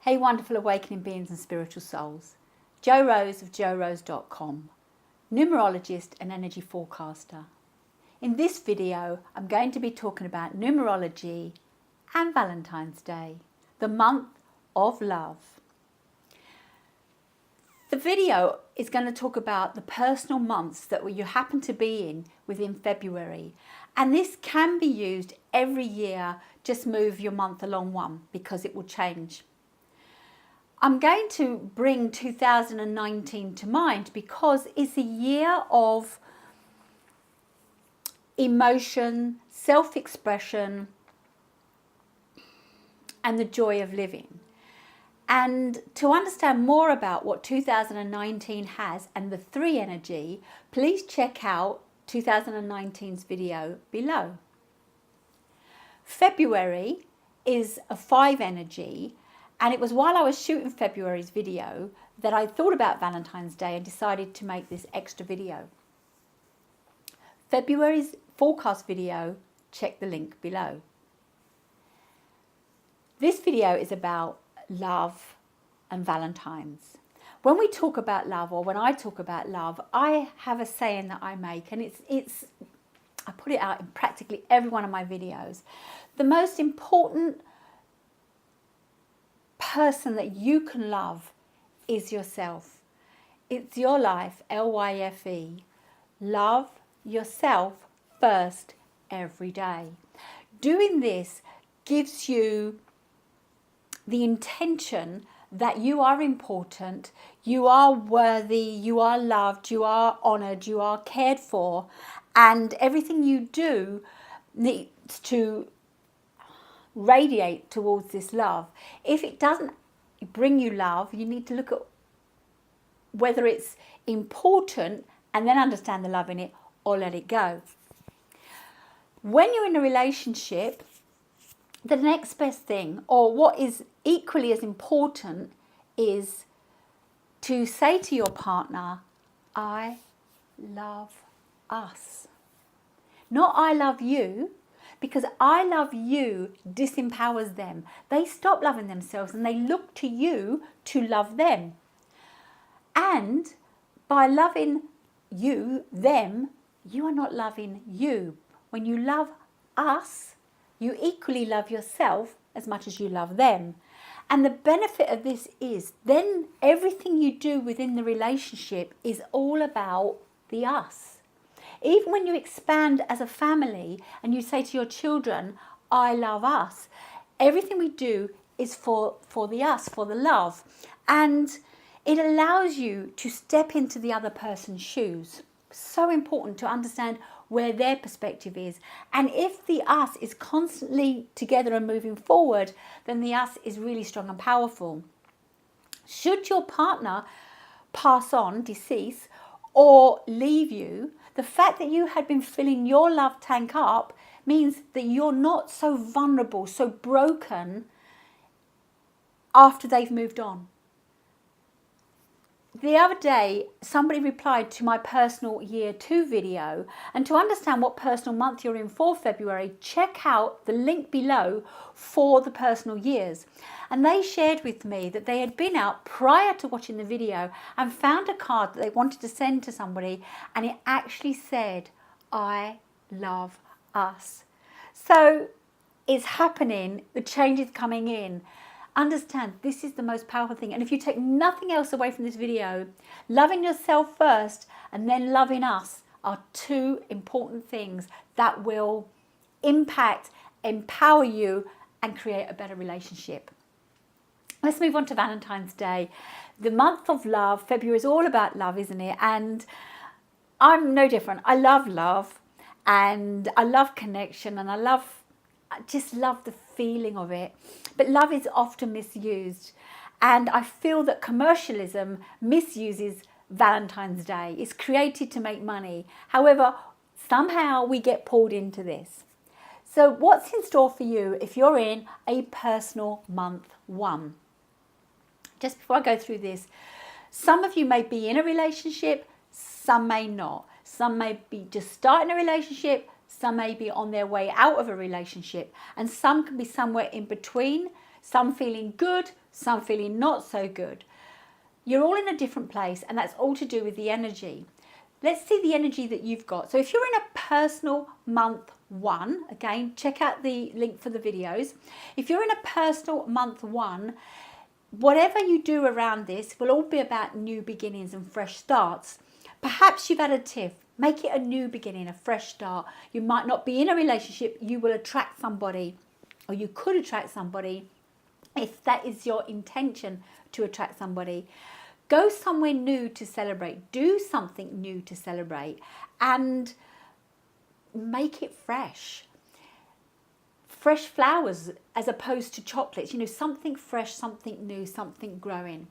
Hey wonderful awakening beings and spiritual souls. Jo Rose of jorose.com, numerologist and energy forecaster. In this video I'm going to be talking about numerology and Valentine's Day, the month of love. The video is going to talk about the personal months that you happen to be in within February, and this can be used every year. Just move your month along one because it will change. I'm going to bring 2019 to mind because it's a year of emotion, self-expression, and the joy of living. And to understand more about what 2019 has and the 3 energy, please check out 2019's video below. February is a 5 energy, and it was while I was shooting February's video that I thought about Valentine's Day and decided to make this extra video. February's forecast video, check the link below. This video is about love and Valentine's. When we talk about love, or when I talk about love, I have a saying that I make, and I put it out in practically every one of my videos. The most important person that you can love is yourself. It's your life, L-Y-F-E. Love yourself first every day. Doing this gives you the intention that you are important, you are worthy, you are loved, you are honoured, you are cared for, and everything you do needs to radiate towards this love. If it doesn't bring you love, you need to look at whether it's important and then understand the love in it, or let it go. When you're in a relationship, the next best thing, or what is equally as important, is to say to your partner, I love us. Not I love you, because I love you disempowers them. They stop loving themselves and they look to you to love them. And by loving them, you are not loving you. When you love us, you equally love yourself as much as you love them. And the benefit of this is then everything you do within the relationship is all about the us. Even when you expand as a family and you say to your children, I love us, everything we do is for the us, for the love. And it allows you to step into the other person's shoes. So important to understand where their perspective is. And if the us is constantly together and moving forward, then the us is really strong and powerful. Should your partner pass on, decease, or leave you, the fact that you had been filling your love tank up means that you're not so vulnerable, so broken after they've moved on. The other day, somebody replied to my personal year 2 video, and to understand what personal month you're in for February, check out the link below for the personal years. And they shared with me that they had been out prior to watching the video and found a card that they wanted to send to somebody, and it actually said, I love us. So it's happening, the change is coming in. Understand, this is the most powerful thing. And if you take nothing else away from this video, loving yourself first and then loving us are 2 important things that will impact, empower you, and create a better relationship. Let's move on to Valentine's Day. The month of love. February is all about love, isn't it? And I'm no different. I love, and I love connection, and I just love the feeling of it. But love is often misused, and I feel that commercialism misuses Valentine's Day. It's created to make money. However, somehow we get pulled into this. So what's in store for you if you're in a personal month 1? Just before I go through this, some of you may be in a relationship, some may not. Some may be just starting a relationship, some may be on their way out of a relationship, and some can be somewhere in between. Some feeling good, some feeling not so good. You're all in a different place, and that's all to do with the energy. Let's see the energy that you've got. So if you're in a personal month 1, again, check out the link for the videos. If you're in a personal month 1, whatever you do around this will all be about new beginnings and fresh starts. Perhaps you've had a tiff. Make it a new beginning, a fresh start. You might not be in a relationship. You will attract somebody, or you could attract somebody if that is your intention, to attract somebody. Go somewhere new to celebrate. Do something new to celebrate and make it fresh. Fresh flowers as opposed to chocolates. You know, something fresh, something new, something growing.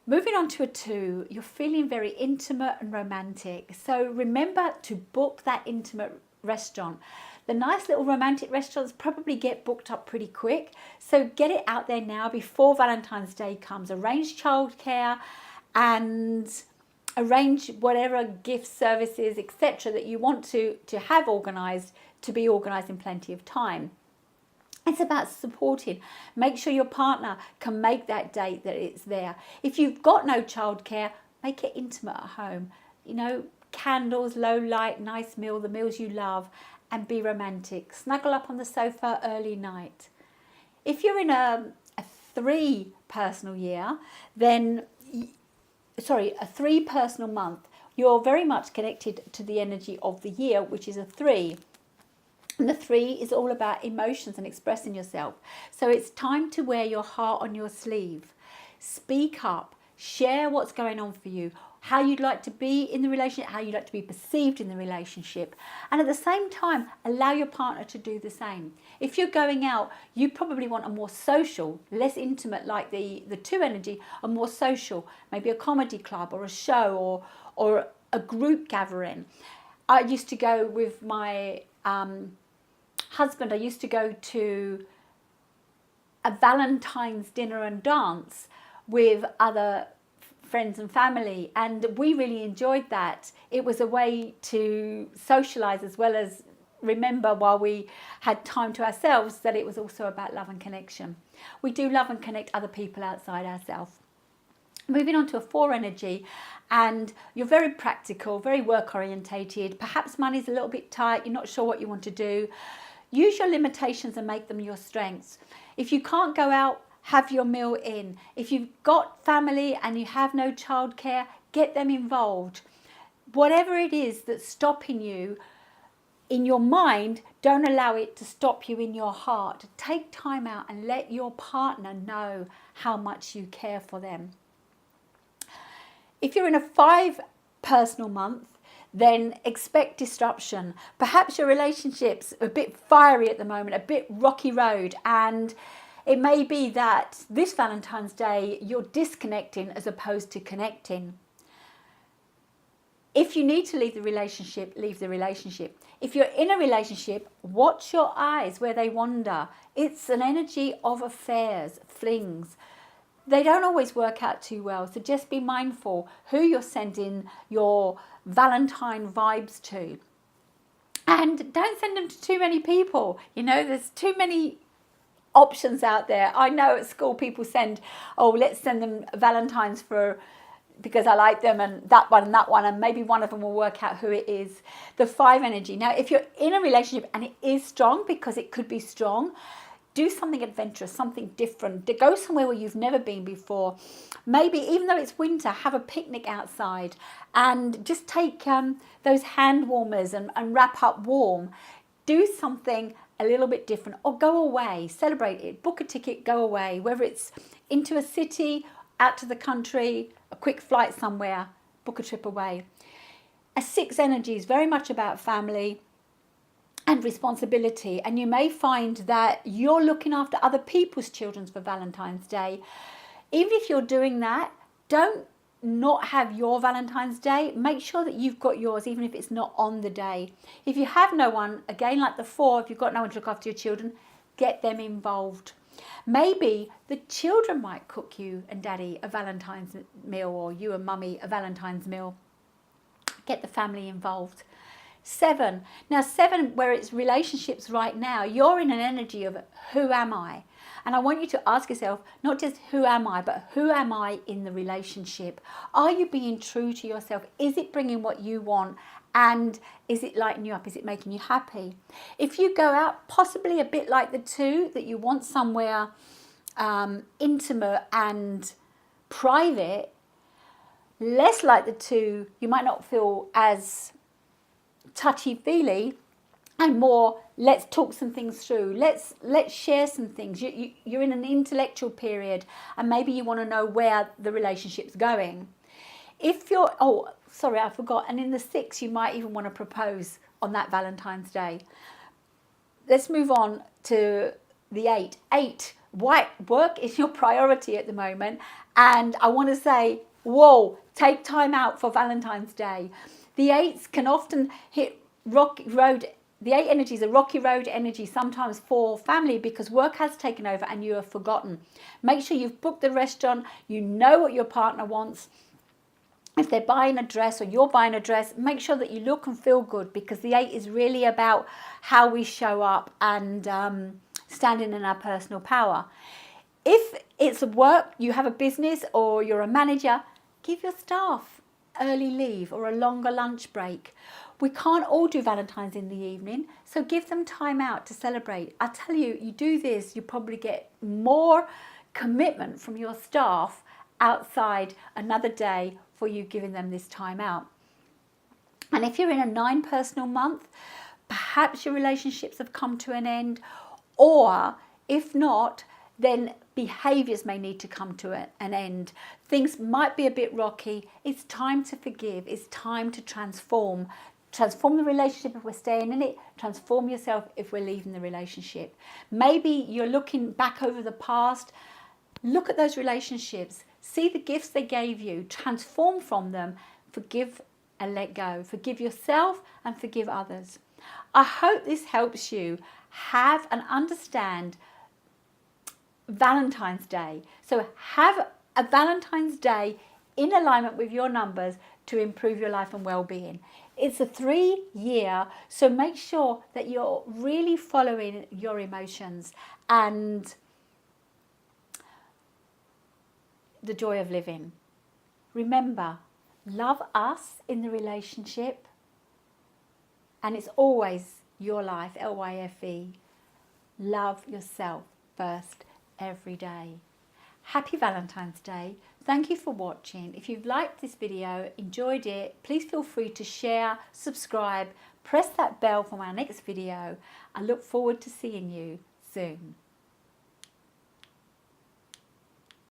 Moving on to a 2, you're feeling very intimate and romantic. So remember to book that intimate restaurant. The nice little romantic restaurants probably get booked up pretty quick. So get it out there now before Valentine's Day comes. Arrange childcare and arrange whatever gifts, services, etc. that you want to have organised, to be organised in plenty of time. It's about supporting. Make sure your partner can make that date, that it's there. If you've got no childcare, make it intimate at home. You know, candles, low light, nice meal, the meals you love, and be romantic. Snuggle up on the sofa early night. If you're in a 3 personal year, then, a 3 personal month, you're very much connected to the energy of the year, which is a 3. And the 3 is all about emotions and expressing yourself. So it's time to wear your heart on your sleeve. Speak up. Share what's going on for you, how you'd like to be in the relationship, how you'd like to be perceived in the relationship. And at the same time, allow your partner to do the same. If you're going out, you probably want a more social, less intimate, like the 2 energy, a more social, maybe a comedy club or a show or a group gathering. I used to go with my husband, I used to go to a Valentine's dinner and dance with other friends and family, and we really enjoyed that. It was a way to socialise as well as remember, while we had time to ourselves, that it was also about love and connection. We do love and connect other people outside ourselves. Moving on to a 4 energy, and you're very practical, very work orientated. Perhaps money's a little bit tight, you're not sure what you want to do. Use your limitations and make them your strengths. If you can't go out, have your meal in. If you've got family and you have no childcare, get them involved. Whatever it is that's stopping you in your mind, don't allow it to stop you in your heart. Take time out and let your partner know how much you care for them. If you're in a 5 personal month, then expect disruption. Perhaps your relationship's a bit fiery at the moment, a bit rocky road, and it may be that this Valentine's Day you're disconnecting as opposed to connecting. If you need to leave the relationship, leave the relationship. If you're in a relationship, watch your eyes where they wander. It's an energy of affairs, flings. They don't always work out too well, so just be mindful who you're sending your Valentine vibes to. And don't send them to too many people. You know, there's too many options out there. I know at school people send, oh, let's send them Valentines because I like them, and that one, and maybe one of them will work out who it is. The 5 energy. Now, if you're in a relationship and it is strong, because it could be strong, do something adventurous, something different. Go somewhere where you've never been before. Maybe, even though it's winter, have a picnic outside and just take those hand warmers and wrap up warm. Do something a little bit different, or go away, celebrate it, book a ticket, go away, whether it's into a city, out to the country, a quick flight somewhere, book a trip away. A 6 energy is very much about family and responsibility, and you may find that you're looking after other people's children for Valentine's Day. Even if you're doing that, don't not have your Valentine's Day. Make sure that you've got yours, even if it's not on the day. If you have no one, again like the 4, if you've got no one to look after your children, get them involved. Maybe the children might cook you and daddy a Valentine's meal, or you and mummy a Valentine's meal. Get the family involved. 7. Now 7, where it's relationships right now, you're in an energy of who am I? And I want you to ask yourself, not just who am I, but who am I in the relationship? Are you being true to yourself? Is it bringing what you want? And is it lighting you up? Is it making you happy? If you go out, possibly a bit like the 2, that you want somewhere intimate and private, less like the 2, you might not feel as touchy-feely, and more, let's talk some things through. Let's share some things. You're in an intellectual period, and maybe you want to know where the relationship's going. If you're, oh, sorry, I forgot. And in the 6, you might even want to propose on that Valentine's Day. Let's move on to the 8. 8, work is your priority at the moment. And I want to say, whoa, take time out for Valentine's Day. The 8s can often hit rocky road. The 8 energy is a rocky road energy sometimes for family because work has taken over and you have forgotten. Make sure you've booked the restaurant. You know what your partner wants. If they're buying a dress or you're buying a dress, make sure that you look and feel good, because the 8 is really about how we show up and standing in our personal power. If it's work, you have a business or you're a manager, give your staff early leave or a longer lunch break. We can't all do Valentine's in the evening, so give them time out to celebrate. I tell you, you do this, you probably get more commitment from your staff outside another day for you giving them this time out. And if you're in a 9 personal month, perhaps your relationships have come to an end, or if not, then behaviours may need to come to an end. Things might be a bit rocky. It's time to forgive. It's time to transform. Transform the relationship if we're staying in it. Transform yourself if we're leaving the relationship. Maybe you're looking back over the past. Look at those relationships. See the gifts they gave you. Transform from them. Forgive and let go. Forgive yourself and forgive others. I hope this helps you have and understand Valentine's Day. So have a Valentine's Day in alignment with your numbers to improve your life and well-being. It's a 3-year, so make sure that you're really following your emotions and the joy of living. Remember, love us in the relationship, and it's always your life, LYFE. Love yourself first every day. Happy Valentine's Day. Thank you for watching. If you've liked this video, enjoyed it, please feel free to share, subscribe, press that bell for my next video. I look forward to seeing you soon.